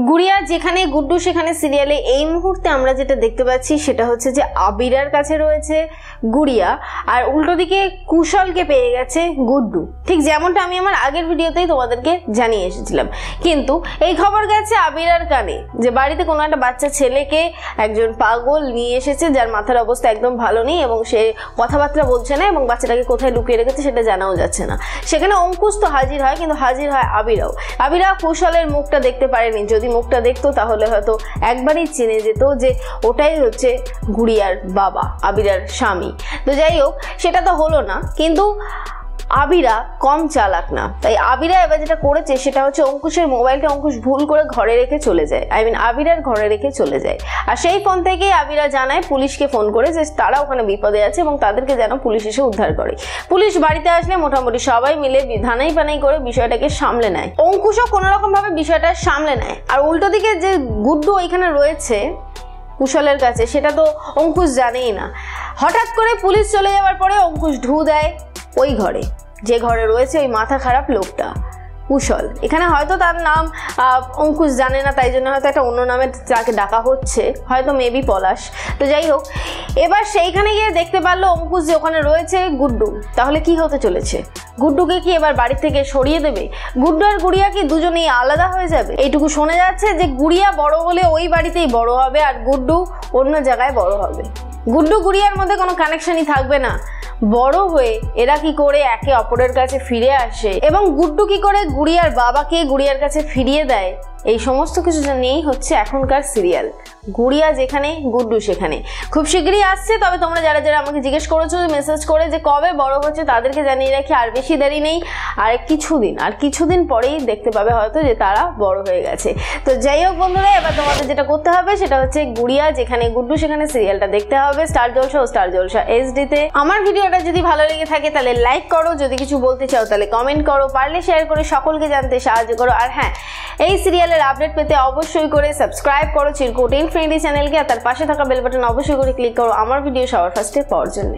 গুড়িয়া যেখানে গুড্ডু সেখানে সিরিয়ালে এই মুহূর্তে আমরা যেটা দেখতে পাচ্ছি সেটা হচ্ছে যে আবিরার কাছে রয়েছে গুড়িয়া আর উল্টো দিকে কুশলকে পেয়ে গেছে গুড্ডু, ঠিক যেমনটা আমি আমার আগের ভিডিওতেই তোমাদেরকে জানিয়ে এসেছিলাম। কিন্তু এই খবর গেছে আবিরার কানে যে বাড়িতে কোনো একটা বাচ্চা ছেলেকে একজন পাগল নিয়ে এসেছে যার মাথার অবস্থা একদম ভালো নেই এবং সে কথাবার্তা বলছে না এবং বাচ্চাটাকে কোথায় লুকিয়ে রেখেছে সেটা জানাও যাচ্ছে না। সেখানে অঙ্কুশ তো হাজির হয়, কিন্তু হাজির হয় আবিরাও। আবিরা কুশলের মুখটা দেখতে পারেনি, যদি মুখটা দেখতো তাহলে হয়তো একবারই চিনে যেত যে ওটাই হচ্ছে গুড়িয়ার বাবা, আবিরার স্বামী। তো যাই হোক, সেটা তো হলো না, কিন্তু আবিরা কম চালাক না। তাই আবিরা এবার যেটা করেছে সেটা হচ্ছে অঙ্কুশের মোবাইলটা অঙ্কুশ ভুল করে ঘরে রেখে চলে যায়, আবিরার ঘরে রেখে চলে যায়। আর সেই ফোন থেকেই আবিরা জানায় পুলিশকে ফোন করে যে তারা ওখানে বিপদে আছে এবং তাদেরকে যেন পুলিশ এসে উদ্ধার করে। পুলিশ বাড়িতে আসলে মোটামুটি সবাই মিলে ধানাই পানাই করে বিষয়টাকে সামলে নেয়। অঙ্কুশও কোনো রকম ভাবে বিষয়টা সামলে নেয়। আর উল্টো দিকে যে গুড্ডু ওইখানে রয়েছে কুশলের কাছে, সেটা তো অঙ্কুশ জানেই না। হঠাৎ করে পুলিশ চলে যাওয়ার পরে অঙ্কুশ ঢু দেয় ওই ঘরে, যে ঘরে রয়েছে ওই মাথা খারাপ লোকটা কুশল। এখানে হয়তো তার নাম অঙ্কুশ জানে না, তাই জন্য হয়তো একটা অন্য নামে তাকে ডাকা হচ্ছে, হয়তো মেবি পলাশ। তো যাই হোক, এবার সেইখানে গিয়ে দেখতে পারলো অঙ্কুশ যে ওখানে রয়েছে গুড্ডু। তাহলে কি হতে চলেছে? গুড্ডুকে কি এবার বাড়ি থেকে সরিয়ে দেবে? গুড্ডু আর গুড়িয়া কি দুজনেই আলাদা হয়ে যাবে? এইটুকু শোনা যাচ্ছে যে গুড়িয়া বড় হলে ওই বাড়িতেই বড় হবে আর গুড্ডু অন্য জায়গায় বড় হবে। গুড্ডু গুড়িয়ার মধ্যে কোনো কানেকশনই থাকবে না। বড় হয়ে এরা কি করে একে অপরের কাছে ফিরে আসে এবং গুড্ডু কি করে গুড়িয়ার বাবাকে গুড়িয়ার কাছে ফিরিয়ে দেয়, এই সমস্ত কিছু নিয়েই হচ্ছে এখনকার সিরিয়াল। গুড়িয়া যেখানে গুড্ডু সেখানে। খুব শীঘ্রই আসছে। তবে তোমরা যারা যারা আমাকে জিজ্ঞেস করেছো মেসেজ করে যে কবে বড় হচ্ছে, তাদেরকে জানিয়ে রাখি আর বেশি দেরি নেই, আর কিছুদিন পরেই দেখতে পাবে হয়তো যে তারা বড় হয়ে গেছে। তো যাই হোক বন্ধুরা, এবার তোমাদের যেটা করতে হবে সেটা হচ্ছে গুড়িয়া যেখানে গুড্ডু সেখানে সিরিয়ালটা দেখতে হবে স্টার জলসা ও স্টার জলসা HD-তে। আমার ভিডিওটা যদি ভালো লেগে থাকে তাহলে লাইক করো, যদি কিছু বলতে চাও তাহলে কমেন্ট করো, পারলে শেয়ার করে সকলকে জানতে সাহায্য করো। আর হ্যাঁ, এই সিরিয়ালের আপডেট পেতে অবশ্যই করে সাবস্ক্রাইব করো চিরকুট ইনফিনিটি চ্যানেলকে, আর তার পাশে থাকা বেল বাটন অবশ্যই করে ক্লিক করো আমার ভিডিও সবার ফার্স্টে পাওয়ার জন্য।